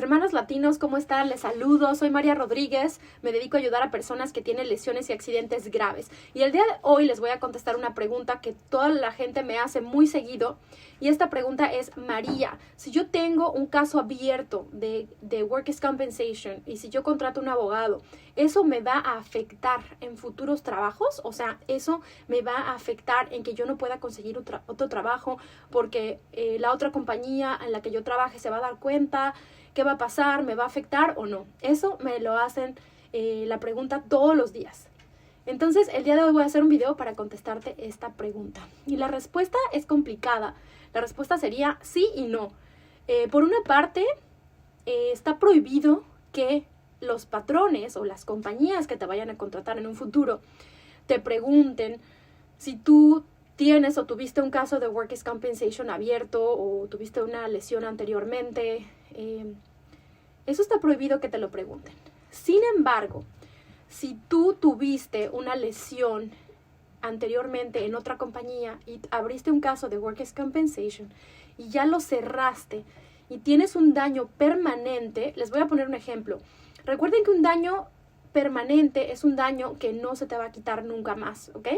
Hermanos latinos, ¿cómo están? Les saludo, soy María Rodríguez, me dedico a ayudar a personas que tienen lesiones y accidentes graves. Y el día de hoy les voy a contestar una pregunta que toda la gente me hace muy seguido. Y esta pregunta es, María, si yo tengo un caso abierto de Workers' Compensation y si yo contrato un abogado, ¿eso me va a afectar en futuros trabajos? O sea, ¿eso me va a afectar en que yo no pueda conseguir otro trabajo porque la otra compañía en la que yo trabaje se va a dar cuenta? ¿Qué va a pasar? ¿Me va a afectar o no? Eso me lo hacen la pregunta todos los días. Entonces, el día de hoy voy a hacer un video para contestarte esta pregunta. Y la respuesta es complicada. La respuesta sería sí y no. Por una parte, está prohibido que los patrones o las compañías que te vayan a contratar en un futuro te pregunten si tú tienes o tuviste un caso de Workers' Compensation abierto o tuviste una lesión anteriormente. Eso está prohibido que te lo pregunten. Sin embargo, si tú tuviste una lesión anteriormente en otra compañía y abriste un caso de Workers' Compensation y ya lo cerraste y tienes un daño permanente, les voy a poner un ejemplo. Recuerden que un daño permanente es un daño que no se te va a quitar nunca más, ¿ok?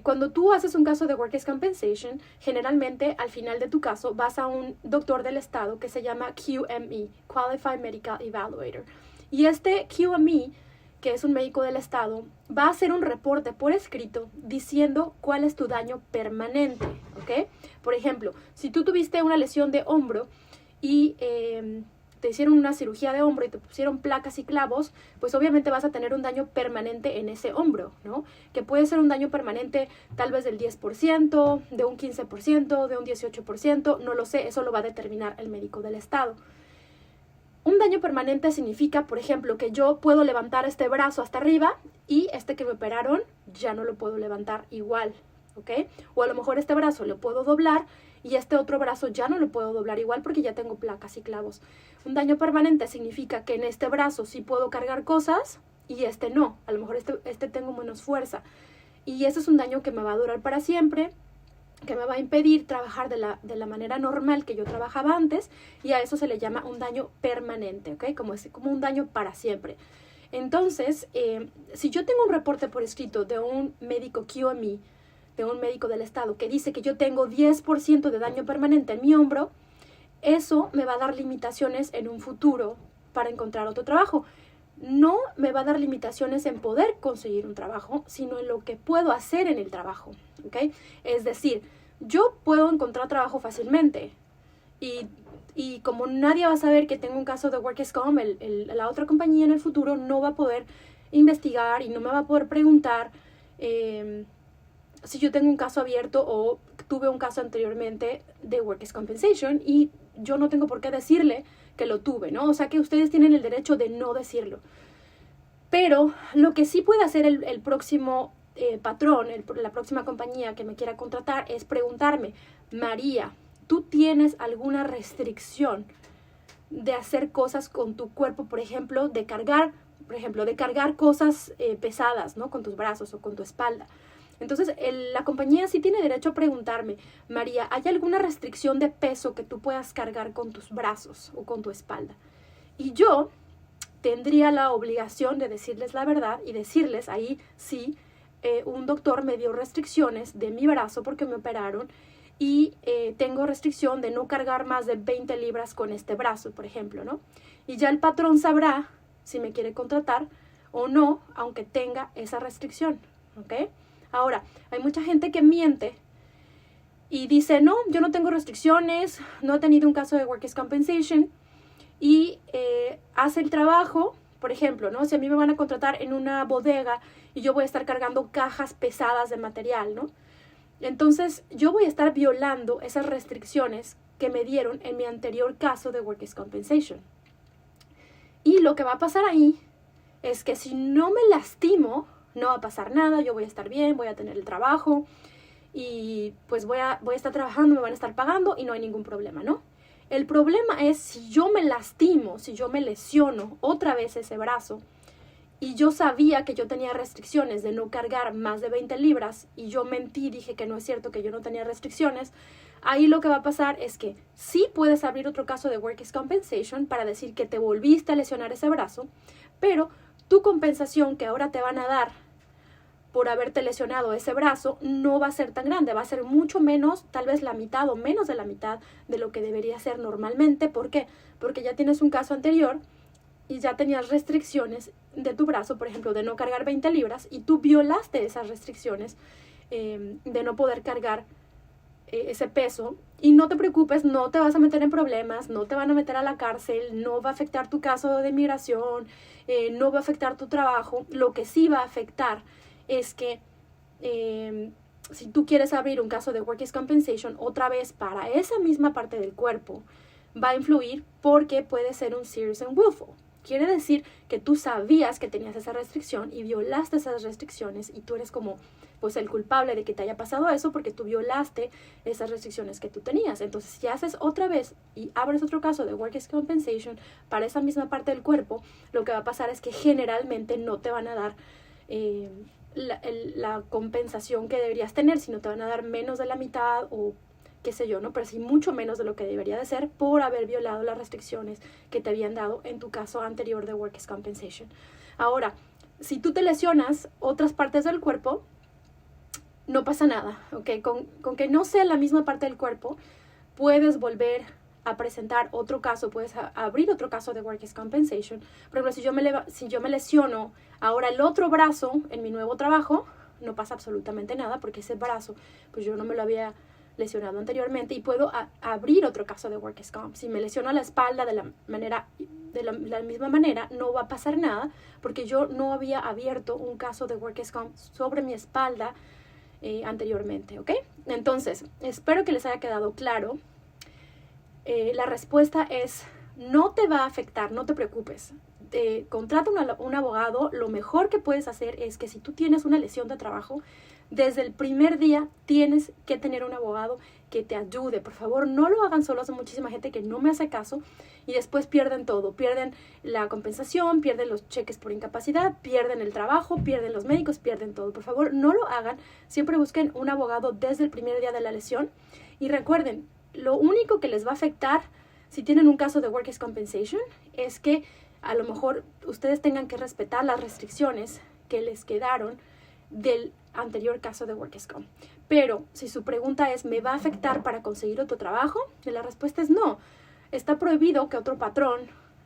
Cuando tú haces un caso de Workers' Compensation, generalmente al final de tu caso vas a un doctor del estado que se llama QME, Qualified Medical Evaluator. Y este QME, que es un médico del estado, va a hacer un reporte por escrito diciendo cuál es tu daño permanente, ¿ok? Por ejemplo, si tú tuviste una lesión de hombro y te hicieron una cirugía de hombro y te pusieron placas y clavos, pues obviamente vas a tener un daño permanente en ese hombro, ¿no? Que puede ser un daño permanente tal vez del 10%, de un 15%, de un 18%, no lo sé, eso lo va a determinar el médico del estado. Un daño permanente significa, por ejemplo, que yo puedo levantar este brazo hasta arriba y este que me operaron ya no lo puedo levantar igual, ¿ok? O a lo mejor este brazo lo puedo doblar y este otro brazo ya no lo puedo doblar igual porque ya tengo placas y clavos. Un daño permanente significa que en este brazo sí puedo cargar cosas y este no. A lo mejor este tengo menos fuerza. Y ese es un daño que me va a durar para siempre, que me va a impedir trabajar de la manera normal que yo trabajaba antes, y a eso se le llama un daño permanente, ¿ok? Como un daño para siempre. Entonces, si yo tengo un reporte por escrito de un médico QME, de un médico del estado, que dice que yo tengo 10% de daño permanente en mi hombro, eso me va a dar limitaciones en un futuro para encontrar otro trabajo. No me va a dar limitaciones en poder conseguir un trabajo, sino en lo que puedo hacer en el trabajo, ¿ok? Es decir, yo puedo encontrar trabajo fácilmente y como nadie va a saber que tengo un caso de Workers' Comp, la otra compañía en el futuro no va a poder investigar y no me va a poder preguntar si yo tengo un caso abierto o tuve un caso anteriormente de Workers' Compensation y yo no tengo por qué decirle que lo tuve, ¿no? O sea que ustedes tienen el derecho de no decirlo. Pero lo que sí puede hacer el próximo patrón, la próxima compañía que me quiera contratar es preguntarme, María, ¿tú tienes alguna restricción de hacer cosas con tu cuerpo, por ejemplo, de cargar cosas pesadas, ¿no? Con tus brazos o con tu espalda? Entonces, la compañía sí tiene derecho a preguntarme, María, ¿hay alguna restricción de peso que tú puedas cargar con tus brazos o con tu espalda? Y yo tendría la obligación de decirles la verdad y decirles ahí sí, un doctor me dio restricciones de mi brazo porque me operaron y tengo restricción de no cargar más de 20 libras con este brazo, por ejemplo, ¿no? Y ya el patrón sabrá si me quiere contratar o no, aunque tenga esa restricción, ¿ok? Ahora, hay mucha gente que miente y dice, no, yo no tengo restricciones, no he tenido un caso de Workers' Compensation y hace el trabajo, por ejemplo, ¿no? Si a mí me van a contratar en una bodega y yo voy a estar cargando cajas pesadas de material, ¿no? Entonces, yo voy a estar violando esas restricciones que me dieron en mi anterior caso de Workers' Compensation. Y lo que va a pasar ahí es que si no me lastimo, no va a pasar nada, yo voy a estar bien, voy a tener el trabajo y pues voy a estar trabajando, me van a estar pagando y no hay ningún problema, ¿no? El problema es si yo me lastimo, si yo me lesiono otra vez ese brazo y yo sabía que yo tenía restricciones de no cargar más de 20 libras y yo mentí, dije que no es cierto, que yo no tenía restricciones, ahí lo que va a pasar es que sí puedes abrir otro caso de Workers' Compensation para decir que te volviste a lesionar ese brazo, pero tu compensación que ahora te van a dar por haberte lesionado ese brazo no va a ser tan grande, va a ser mucho menos, tal vez la mitad o menos de la mitad de lo que debería ser normalmente. ¿Por qué? Porque ya tienes un caso anterior y ya tenías restricciones de tu brazo, por ejemplo, de no cargar 20 libras, y tú violaste esas restricciones de no poder cargar ese peso. Y no te preocupes, no te vas a meter en problemas, no te van a meter a la cárcel, no va a afectar tu caso de migración, no va a afectar tu trabajo. Lo que sí va a afectar es que si tú quieres abrir un caso de Workers' Compensation otra vez para esa misma parte del cuerpo, va a influir porque puede ser un serious and willful. Quiere decir que tú sabías que tenías esa restricción y violaste esas restricciones y tú eres como pues el culpable de que te haya pasado eso porque tú violaste esas restricciones que tú tenías. Entonces, si haces otra vez y abres otro caso de Workers' Compensation para esa misma parte del cuerpo, lo que va a pasar es que generalmente no te van a dar la compensación que deberías tener, sino te van a dar menos de la mitad o qué sé yo, ¿no? Pero sí mucho menos de lo que debería de ser por haber violado las restricciones que te habían dado en tu caso anterior de Workers' Compensation. Ahora, si tú te lesionas otras partes del cuerpo, no pasa nada, ¿ok? Con que no sea la misma parte del cuerpo, puedes volver a presentar otro caso, puedes abrir otro caso de Workers' Compensation. Por ejemplo, si yo me lesiono ahora el otro brazo en mi nuevo trabajo, no pasa absolutamente nada porque ese brazo, pues yo no me lo había lesionado anteriormente y puedo abrir otro caso de Workers' Comp. Si me lesiono la espalda de la misma manera, no va a pasar nada porque yo no había abierto un caso de Workers' Comp sobre mi espalda anteriormente, ¿ok? Entonces, espero que les haya quedado claro. La respuesta es, no te va a afectar, no te preocupes. Contrata un abogado. Lo mejor que puedes hacer es que si tú tienes una lesión de trabajo, desde el primer día tienes que tener un abogado que te ayude. Por favor, no lo hagan solos. Hay muchísima gente que no me hace caso y después pierden todo. Pierden la compensación, pierden los cheques por incapacidad, pierden el trabajo, pierden los médicos, pierden todo. Por favor, no lo hagan. Siempre busquen un abogado desde el primer día de la lesión. Y recuerden, lo único que les va a afectar si tienen un caso de Workers' Compensation es que a lo mejor ustedes tengan que respetar las restricciones que les quedaron del anterior caso de Workers' Comp. Pero si su pregunta es, ¿me va a afectar para conseguir otro trabajo? Y la respuesta es no. Está prohibido que otro patrón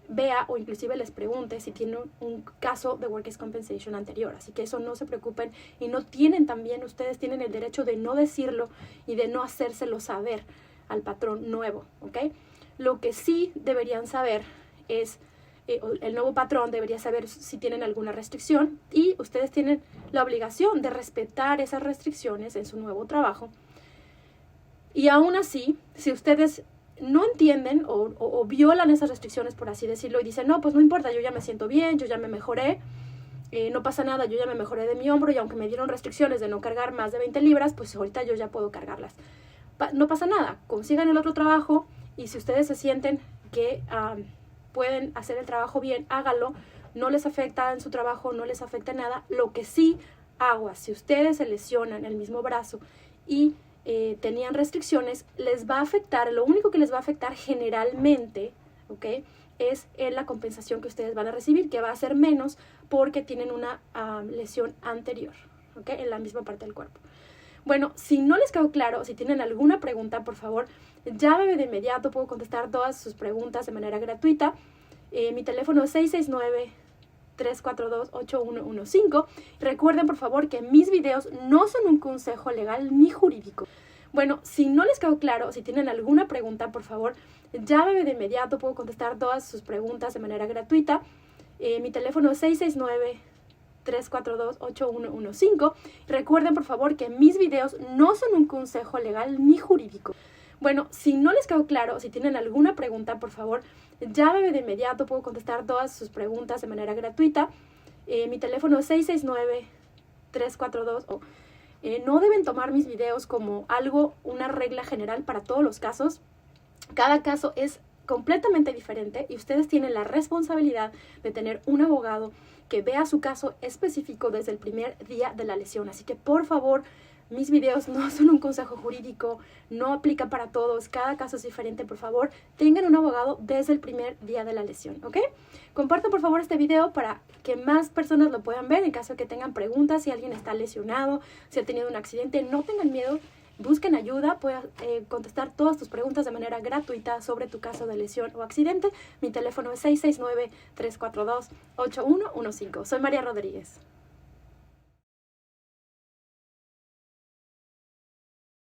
vea o inclusive les pregunte si tienen un caso de Workers' Compensation anterior. Así que eso no se preocupen y no tienen también, ustedes tienen el derecho de no decirlo y de no hacérselo saber al patrón nuevo, ¿ok? Lo que sí deberían saber es, el nuevo patrón debería saber si tienen alguna restricción y ustedes tienen la obligación de respetar esas restricciones en su nuevo trabajo. Y aún así, si ustedes no entienden o violan esas restricciones, por así decirlo, y dicen, no, pues no importa, yo ya me siento bien, yo ya me mejoré, no pasa nada, yo ya me mejoré de mi hombro y aunque me dieron restricciones de no cargar más de 20 libras, pues ahorita yo ya puedo cargarlas. No pasa nada, consigan el otro trabajo y si ustedes se sienten que pueden hacer el trabajo bien, háganlo. No les afecta en su trabajo, no les afecta nada. Lo que sí, aguas, si ustedes se lesionan el mismo brazo y tenían restricciones, les va a afectar, lo único que les va a afectar generalmente, ¿ok?, es en la compensación que ustedes van a recibir, que va a ser menos porque tienen una lesión anterior, ¿ok?, en la misma parte del cuerpo. Bueno, si no les quedó claro, si tienen alguna pregunta, por favor, llámenme de inmediato. Puedo contestar todas sus preguntas de manera gratuita. Mi teléfono es 669-342-8115. Recuerden, por favor, que mis videos no son un consejo legal ni jurídico. Bueno, si no les quedó claro, si tienen alguna pregunta, por favor, llámenme de inmediato. Puedo contestar todas sus preguntas de manera gratuita. Mi teléfono es 669-342-8115. Recuerden, por favor, que mis videos no son un consejo legal ni jurídico. Bueno, si no les quedó claro, si tienen alguna pregunta, por favor, llámenme de inmediato. Puedo contestar todas sus preguntas de manera gratuita. Mi teléfono es 669-342. No deben tomar mis videos como una regla general para todos los casos. Cada caso es completamente diferente y ustedes tienen la responsabilidad de tener un abogado que vea su caso específico desde el primer día de la lesión. Así que, por favor, Mis videos no son un consejo jurídico, no aplica para todos, cada caso es diferente. Por favor, tengan un abogado desde el primer día de la lesión, ¿ok? Compartan por favor este video para que más personas lo puedan ver en caso de que tengan preguntas, si alguien está lesionado, si ha tenido un accidente, no tengan miedo. Busquen ayuda, puedo contestar todas tus preguntas de manera gratuita sobre tu caso de lesión o accidente. Mi teléfono es 669-342-8115. Soy María Rodríguez.